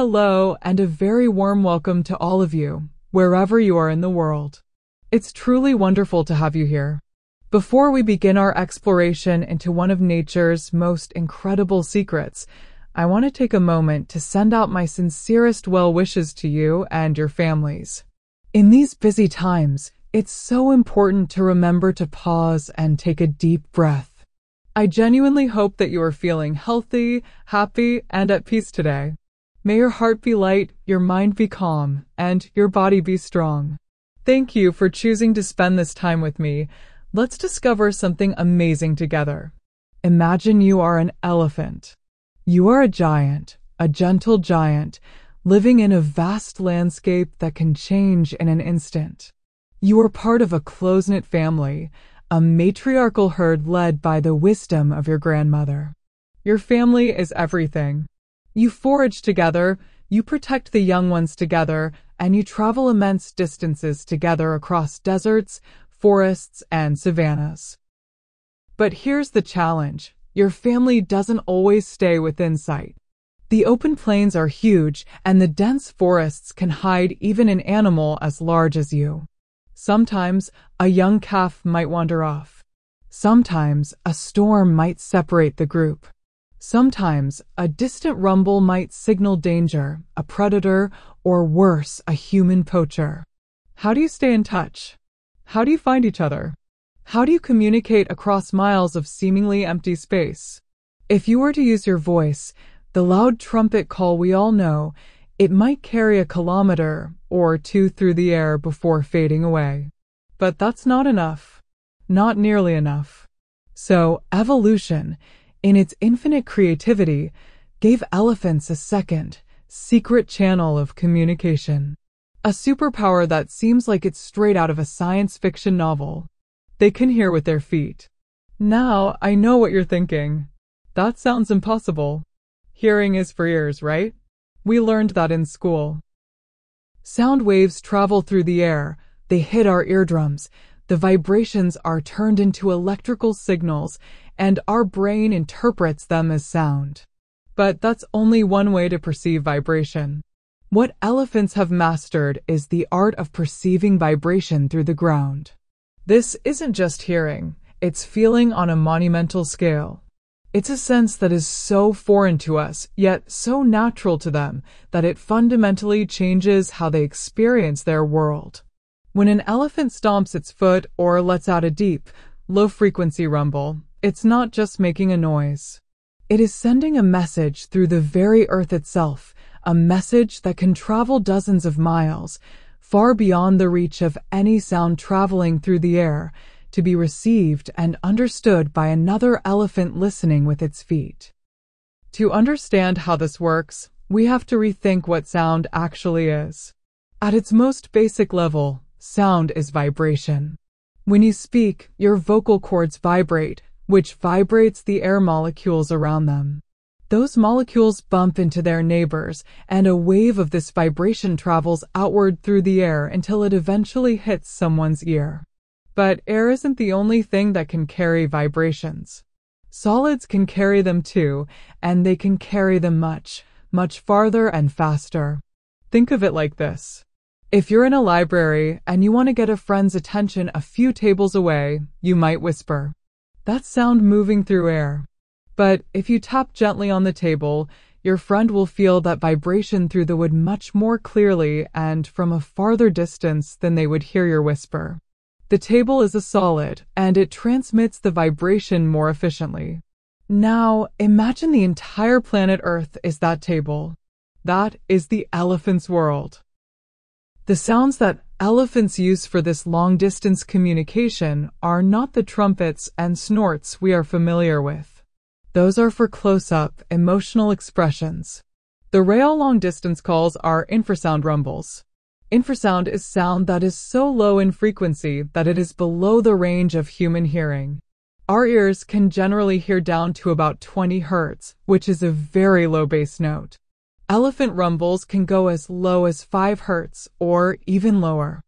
Hello, and a very warm welcome to all of you, wherever you are in the world. It's truly wonderful to have you here. Before we begin our exploration into one of nature's most incredible secrets, I want to take a moment to send out my sincerest well wishes to you and your families. In these busy times, it's so important to remember to pause and take a deep breath. I genuinely hope that you are feeling healthy, happy, and at peace today. May your heart be light, your mind be calm, and your body be strong. Thank you for choosing to spend this time with me. Let's discover something amazing together. Imagine you are an elephant. You are a giant, a gentle giant, living in a vast landscape that can change in an instant. You are part of a close-knit family, a matriarchal herd led by the wisdom of your grandmother. Your family is everything. You forage together, you protect the young ones together, and you travel immense distances together across deserts, forests, and savannas. But here's the challenge. Your family doesn't always stay within sight. The open plains are huge, and the dense forests can hide even an animal as large as you. Sometimes, a young calf might wander off. Sometimes, a storm might separate the group. Sometimes, a distant rumble might signal danger, a predator, or worse, a human poacher. How do you stay in touch? How do you find each other? How do you communicate across miles of seemingly empty space? If you were to use your voice, the loud trumpet call we all know, it might carry a kilometer or two through the air before fading away. But that's not enough. Not nearly enough. So, evolution, in its infinite creativity, gave elephants a second, secret channel of communication. A superpower that seems like it's straight out of a science fiction novel. They can hear with their feet. Now, I know what you're thinking. That sounds impossible. Hearing is for ears, right? We learned that in school. Sound waves travel through the air. They hit our eardrums. The vibrations are turned into electrical signals, and our brain interprets them as sound. But that's only one way to perceive vibration. What elephants have mastered is the art of perceiving vibration through the ground. This isn't just hearing, it's feeling on a monumental scale. It's a sense that is so foreign to us, yet so natural to them, that it fundamentally changes how they experience their world. When an elephant stomps its foot or lets out a deep, low-frequency rumble, it's not just making a noise. It is sending a message through the very earth itself, a message that can travel dozens of miles, far beyond the reach of any sound traveling through the air, to be received and understood by another elephant listening with its feet. To understand how this works, we have to rethink what sound actually is. At its most basic level, sound is vibration. When you speak, your vocal cords vibrate, which vibrates the air molecules around them. Those molecules bump into their neighbors, and a wave of this vibration travels outward through the air until it eventually hits someone's ear. But air isn't the only thing that can carry vibrations. Solids can carry them too, and they can carry them much, much farther and faster. Think of it like this. If you're in a library and you want to get a friend's attention a few tables away, you might whisper. That's sound moving through air. But if you tap gently on the table, your friend will feel that vibration through the wood much more clearly and from a farther distance than they would hear your whisper. The table is a solid, and it transmits the vibration more efficiently. Now, imagine the entire planet Earth is that table. That is the elephant's world. The sounds that elephants use for this long-distance communication are not the trumpets and snorts we are familiar with. Those are for close-up, emotional expressions. The rare long-distance calls are infrasound rumbles. Infrasound is sound that is so low in frequency that it is below the range of human hearing. Our ears can generally hear down to about 20 Hz, which is a very low bass note. Elephant rumbles can go as low as 5 Hz or even lower.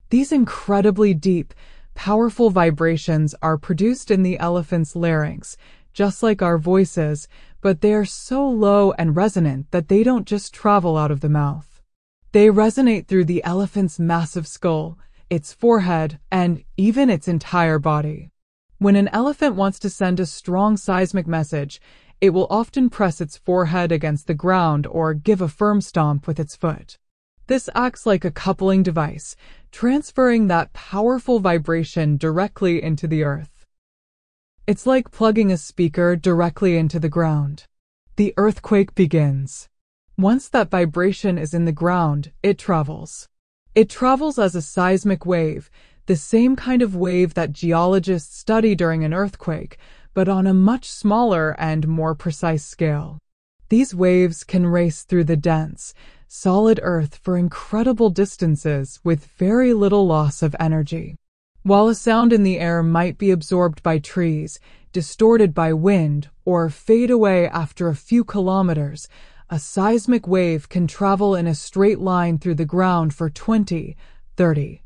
These incredibly deep, powerful vibrations are produced in the elephant's larynx, just like our voices, but they are so low and resonant that they don't just travel out of the mouth. They resonate through the elephant's massive skull, its forehead, and even its entire body. When an elephant wants to send a strong seismic message, it will often press its forehead against the ground or give a firm stomp with its foot. This acts like a coupling device, transferring that powerful vibration directly into the earth. It's like plugging a speaker directly into the ground. The earthquake begins. Once that vibration is in the ground, it travels. It travels as a seismic wave, the same kind of wave that geologists study during an earthquake, but on a much smaller and more precise scale. These waves can race through the dense, solid earth for incredible distances with very little loss of energy. While a sound in the air might be absorbed by trees, distorted by wind, or fade away after a few kilometers, a seismic wave can travel in a straight line through the ground for 20, 30,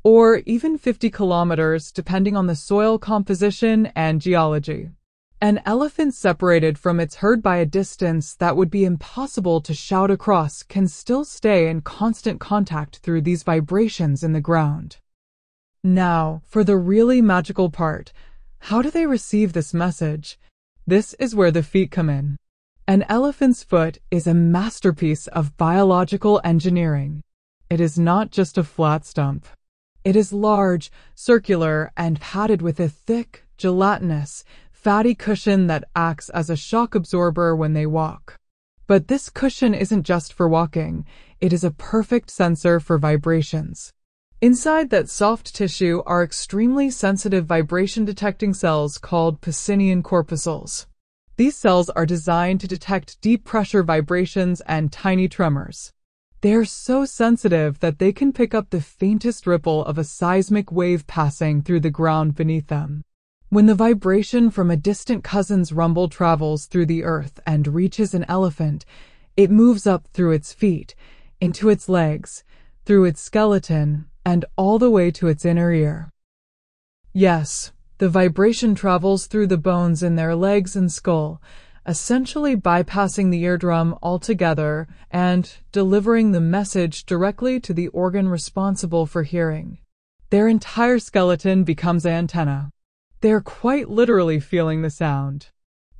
or even 50 kilometers depending on the soil composition and geology. An elephant separated from its herd by a distance that would be impossible to shout across can still stay in constant contact through these vibrations in the ground. Now, for the really magical part, how do they receive this message? This is where the feet come in. An elephant's foot is a masterpiece of biological engineering. It is not just a flat stump. It is large, circular, and padded with a thick, gelatinous, fatty cushion that acts as a shock absorber when they walk. But this cushion isn't just for walking. It is a perfect sensor for vibrations. Inside that soft tissue are extremely sensitive vibration-detecting cells called Pacinian corpuscles. These cells are designed to detect deep pressure vibrations and tiny tremors. They are so sensitive that they can pick up the faintest ripple of a seismic wave passing through the ground beneath them. When the vibration from a distant cousin's rumble travels through the earth and reaches an elephant, it moves up through its feet, into its legs, through its skeleton, and all the way to its inner ear. Yes, the vibration travels through the bones in their legs and skull, essentially bypassing the eardrum altogether and delivering the message directly to the organ responsible for hearing. Their entire skeleton becomes an antenna. They're quite literally feeling the sound.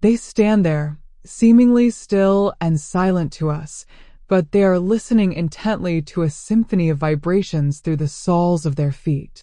They stand there, seemingly still and silent to us, but they are listening intently to a symphony of vibrations through the soles of their feet.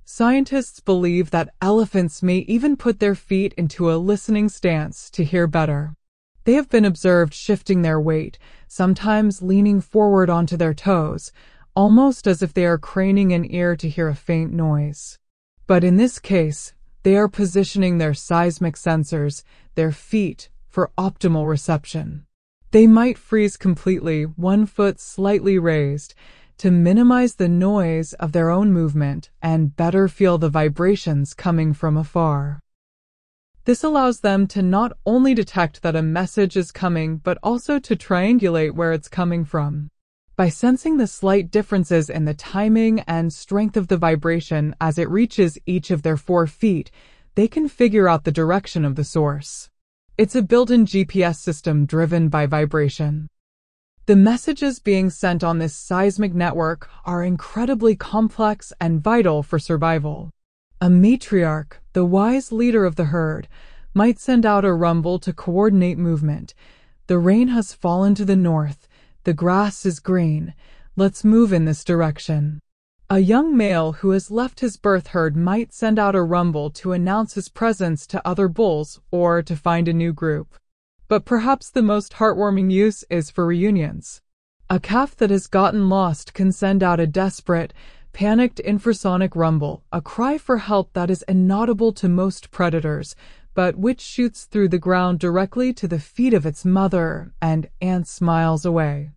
Scientists believe that elephants may even put their feet into a listening stance to hear better. They have been observed shifting their weight, sometimes leaning forward onto their toes, almost as if they are craning an ear to hear a faint noise. But in this case, they are positioning their seismic sensors, their feet, for optimal reception. They might freeze completely, one foot slightly raised, to minimize the noise of their own movement and better feel the vibrations coming from afar. This allows them to not only detect that a message is coming, but also to triangulate where it's coming from. By sensing the slight differences in the timing and strength of the vibration as it reaches each of their 4 feet, they can figure out the direction of the source. It's a built-in GPS system driven by vibration. The messages being sent on this seismic network are incredibly complex and vital for survival. A matriarch, the wise leader of the herd, might send out a rumble to coordinate movement. The rain has fallen to the north. The grass is green. Let's move in this direction. A young male who has left his birth herd might send out a rumble to announce his presence to other bulls or to find a new group. But perhaps the most heartwarming use is for reunions. A calf that has gotten lost can send out a desperate, panicked infrasonic rumble, a cry for help that is inaudible to most predators, but which shoots through the ground directly to the feet of its mother and ants miles away.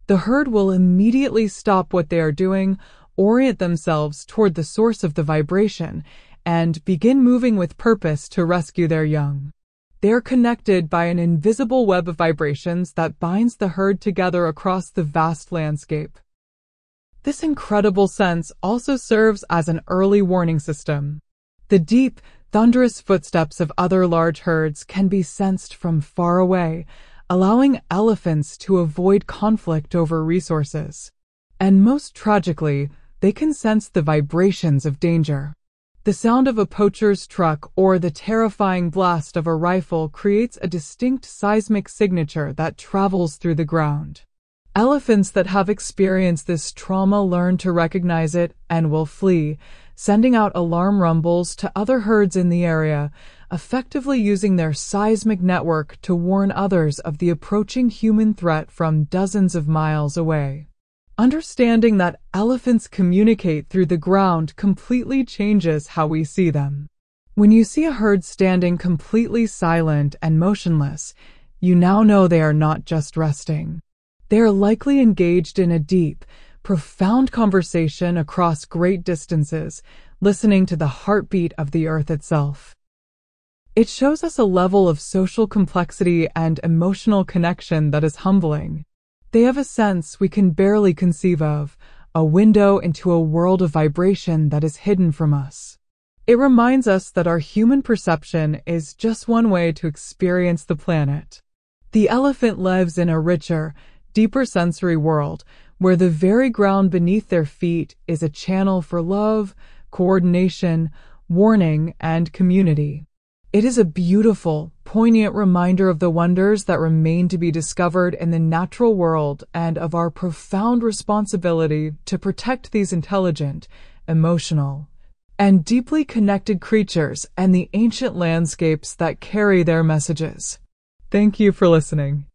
The herd will immediately stop what they are doing, orient themselves toward the source of the vibration, and begin moving with purpose to rescue their young. They are connected by an invisible web of vibrations that binds the herd together across the vast landscape. This incredible sense also serves as an early warning system. The deep, Thunderous footsteps of other large herds can be sensed from far away, allowing elephants to avoid conflict over resources. And most tragically, they can sense the vibrations of danger. The sound of a poacher's truck or the terrifying blast of a rifle creates a distinct seismic signature that travels through the ground. Elephants that have experienced this trauma learn to recognize it and will flee, sending out alarm rumbles to other herds in the area, effectively using their seismic network to warn others of the approaching human threat from dozens of miles away. Understanding that elephants communicate through the ground completely changes how we see them. When you see a herd standing completely silent and motionless, you now know they are not just resting. They are likely engaged in a deep, profound conversation across great distances, listening to the heartbeat of the earth itself. It shows us a level of social complexity and emotional connection that is humbling. They have a sense we can barely conceive of, a window into a world of vibration that is hidden from us. It reminds us that our human perception is just one way to experience the planet. The elephant lives in a richer, deeper sensory world where the very ground beneath their feet is a channel for love, coordination, warning, and community. It is a beautiful, poignant reminder of the wonders that remain to be discovered in the natural world and of our profound responsibility to protect these intelligent, emotional, and deeply connected creatures and the ancient landscapes that carry their messages. Thank you for listening.